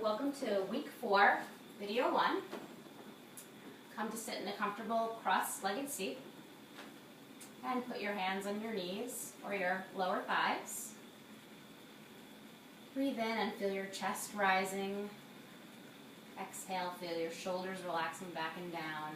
Welcome to week 4, video 1. Come to sit in a comfortable cross-legged seat and put your hands on your knees or your lower thighs. Breathe in and feel your chest rising. Exhale, feel your shoulders relaxing back and down.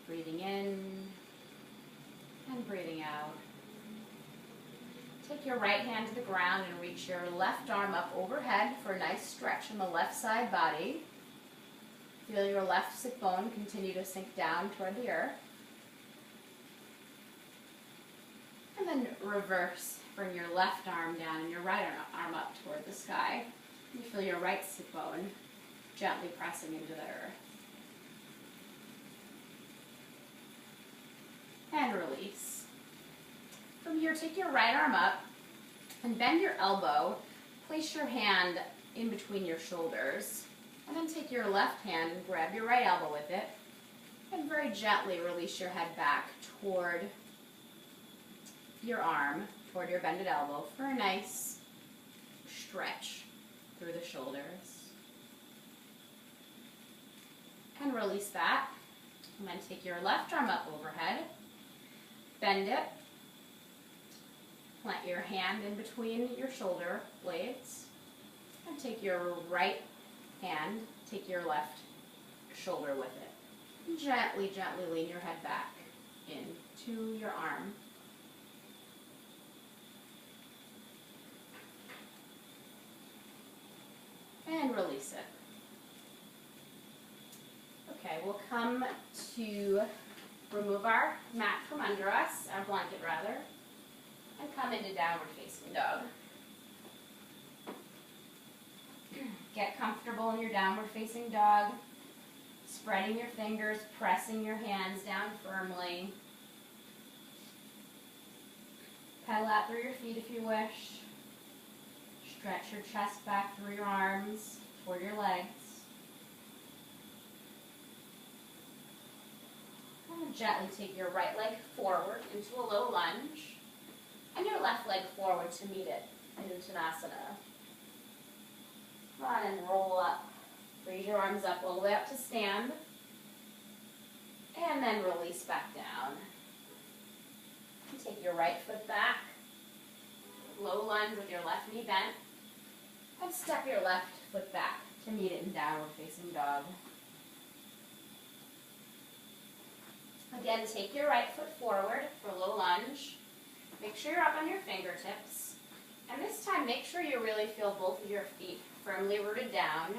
Breathing in and breathing out. Take your right hand to the ground and reach your left arm up overhead for a nice stretch in the left side body. Feel your left sit bone continue to sink down toward the earth. And then reverse. Bring your left arm down and your right arm up toward the sky. You feel your right sit bone gently pressing into the earth. And release. From here, take your right arm up and bend your elbow. Place your hand in between your shoulders. And then take your left hand and grab your right elbow with it. And very gently release your head back toward your arm, toward your bended elbow for a nice stretch through the shoulders. And release that. And then take your left arm up overhead. Bend it. Plant your hand in between your shoulder blades. And take your right hand, take your left shoulder with it. And gently, gently lean your head back into your arm. And release it. Okay, we'll come to remove our mat from under us, our blanket rather, and come into downward facing dog. Get comfortable in your downward facing dog, spreading your fingers, pressing your hands down firmly. Pedal out through your feet if you wish. Stretch your chest back through your arms, toward your legs. And gently take your right leg forward into a low lunge, and your left leg forward to meet it in Uttanasana. Come on and roll up. Raise your arms up all the way up to stand, and then release back down. And take your right foot back, low lunge with your left knee bent, and step your left foot back to meet it in downward facing dog. Again, take your right foot forward for low lunge. Make sure you're up on your fingertips. And this time, make sure you really feel both of your feet firmly rooted down.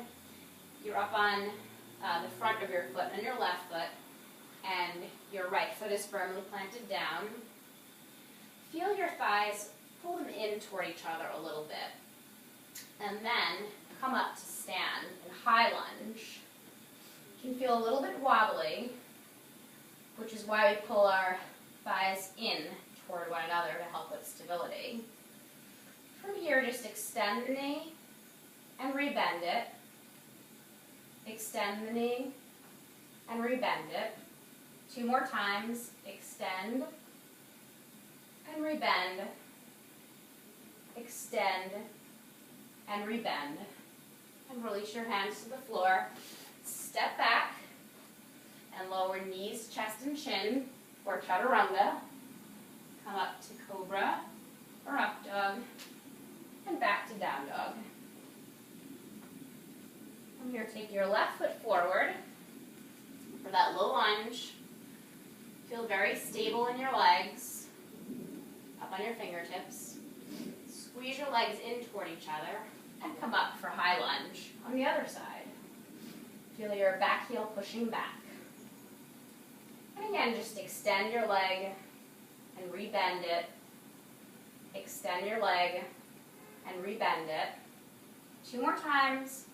You're up on the front of your foot and your left foot, and your right foot is firmly planted down. Feel your thighs, pull them in toward each other a little bit. And then come up to stand in high lunge. You can feel a little bit wobbly, which is why we pull our thighs in toward one another to help with stability. From here, just extend the knee and rebend it. Extend the knee and rebend it. 2 more times. Extend and rebend. Extend and rebend. And release your hands to the floor. Step back and lower knees, chest, and chin for Chaturanga. Come up to Cobra or Up Dog, and back to Down Dog. From here, take your left foot forward for that low lunge. Feel very stable in your legs, up on your fingertips. Squeeze your legs in toward each other, and come up for high lunge on the other side. Feel your back heel pushing back. And again, just extend your leg and rebend it. Extend your leg and rebend it. 2 more times.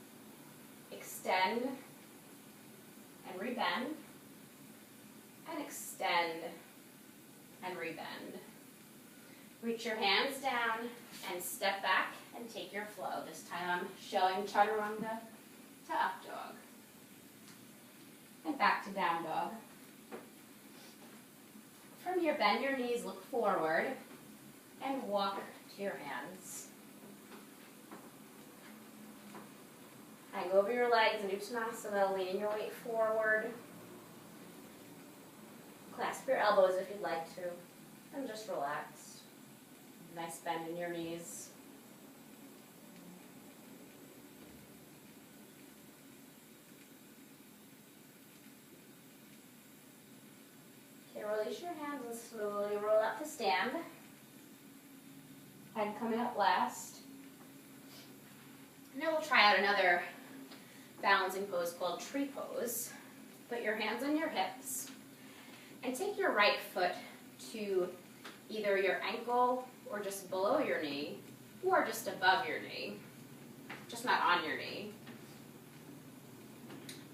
Extend and rebend. And extend and rebend. Reach your hands down and step back and take your flow. This time I'm showing Chaturanga to Up Dog. And back to Down Dog. From here, bend your knees, look forward, and walk to your hands. Hang over your legs in Uttanasana, leaning your weight forward. Clasp your elbows if you'd like to, and just relax. Nice bend in your knees. Okay, release your hands and slowly roll up to stand. Head coming up last. Now we'll try out another balancing pose called tree pose. Put your hands on your hips and take your right foot to either your ankle or just below your knee or just above your knee, just not on your knee.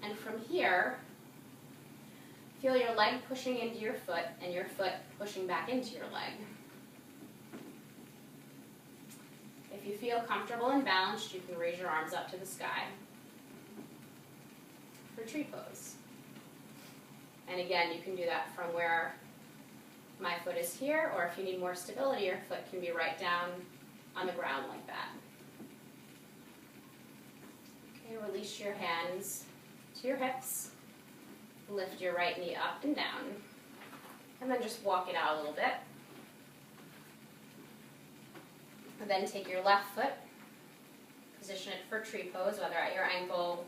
And from here, feel your leg pushing into your foot and your foot pushing back into your leg. If you feel comfortable and balanced, you can raise your arms up to the sky for tree pose. And again, you can do that from where my foot is here, or if you need more stability, your foot can be right down on the ground like that. Okay, release your hands to your hips. Lift your right knee up and down. And then just walk it out a little bit. And then take your left foot, position it for tree pose, whether at your ankle,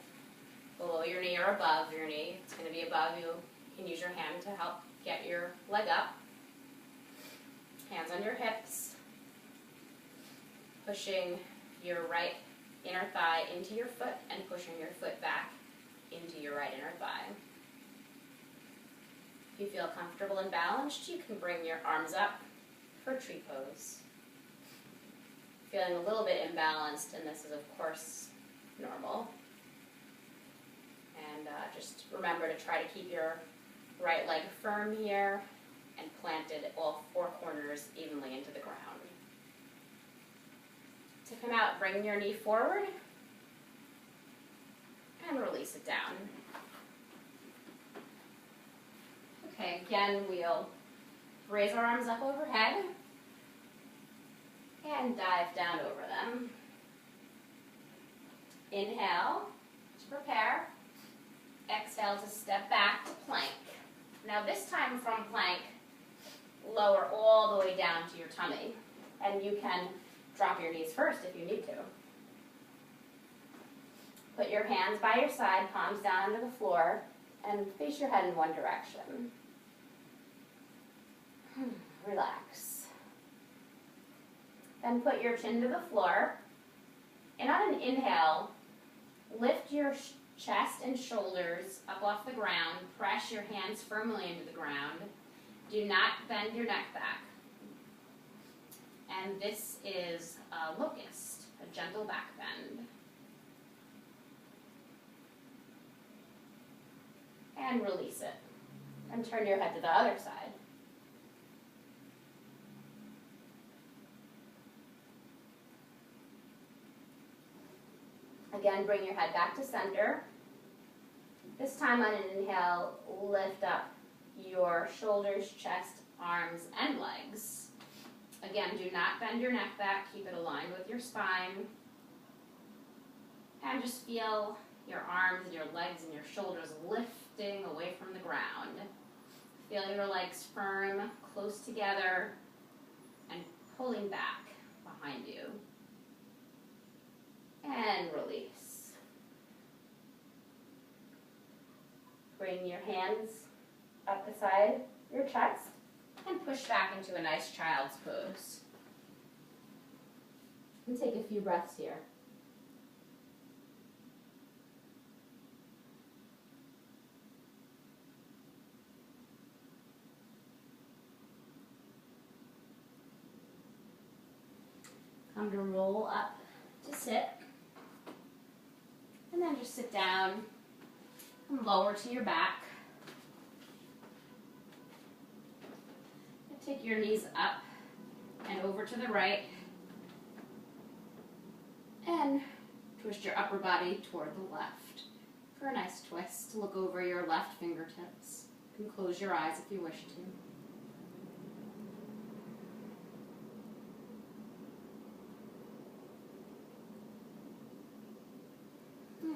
below your knee, or above your knee. It's going to be above you. You can use your hand to help get your leg up. Hands on your hips. Pushing your right inner thigh into your foot and pushing your foot back into your right inner thigh. If you feel comfortable and balanced, you can bring your arms up for tree pose. Feeling a little bit imbalanced, and this is of course normal. And just remember to try to keep your right leg firm here and planted all four corners evenly into the ground. To come out, bring your knee forward and release it down. Okay, again, we'll raise our arms up overhead and dive down over them. Inhale to prepare. Exhale to step back to plank. Now this time from plank, lower all the way down to your tummy. And you can drop your knees first if you need to. Put your hands by your side, palms down onto the floor, and face your head in one direction. Relax. Then put your chin to the floor, and on an inhale, lift your chest and shoulders up off the ground. Press your hands firmly into the ground. Do not bend your neck back. And this is a locust, a gentle back bend. And release it. And turn your head to the other side. Again, bring your head back to center. This time on an inhale, lift up your shoulders, chest, arms, and legs. Again, do not bend your neck back. Keep it aligned with your spine. And just feel your arms and your legs and your shoulders lifting away from the ground. Feel your legs firm, close together, and pulling back behind you. And release. Bring your hands up beside your chest and push back into a nice child's pose. And take a few breaths here. Come to roll up to sit. And then just sit down and lower to your back. And take your knees up and over to the right. And twist your upper body toward the left for a nice twist. Look over your left fingertips. You can close your eyes if you wish to.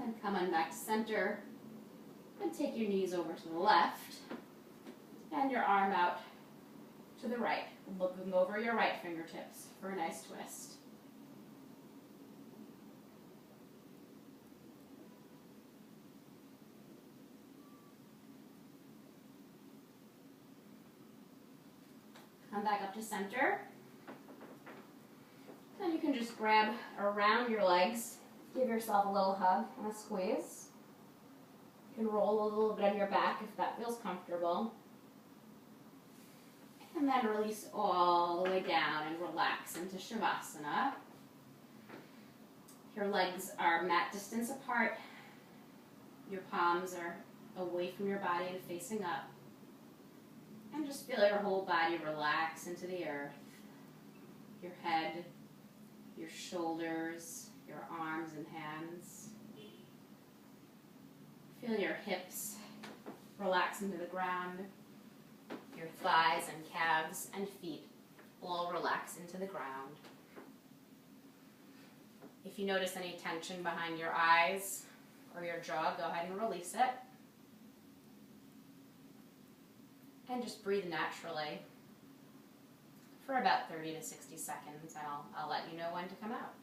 And And come on back to center. And take your knees over to the left. And your arm out to the right, looking over your right fingertips for a nice twist. Come back up to center. Then you can just grab around your legs, give yourself a little hug and a squeeze. You can roll a little bit on your back if that feels comfortable. And then release all the way down and relax into Shavasana. Your legs are mat distance apart. Your palms are away from your body and facing up. And just feel your whole body relax into the earth. Your head, your shoulders, your arms and hands. Feel your hips relax into the ground. Your thighs and calves and feet all relax into the ground. If you notice any tension behind your eyes or your jaw, go ahead and release it. And just breathe naturally for about 30 to 60 seconds, and I'll let you know when to come out.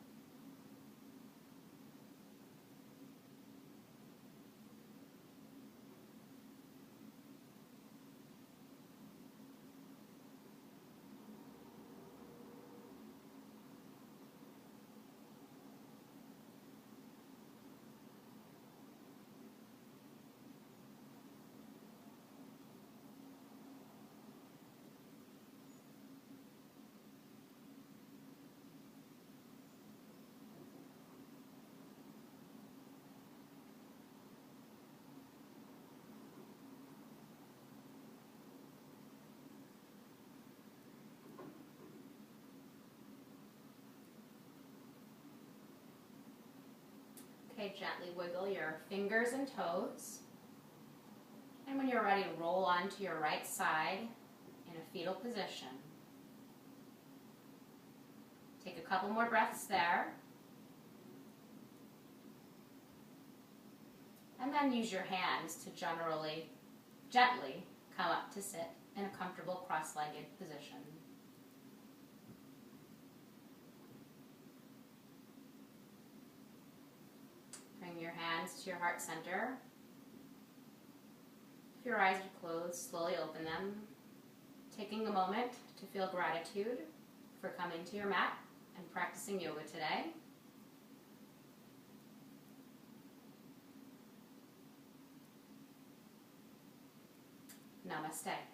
Okay, gently wiggle your fingers and toes. And when you're ready, roll onto your right side in a fetal position. Take a couple more breaths there. And then use your hands to gently come up to sit in a comfortable cross-legged position. Bring your hands to your heart center. If your eyes are closed, slowly open them, taking a moment to feel gratitude for coming to your mat and practicing yoga today. Namaste.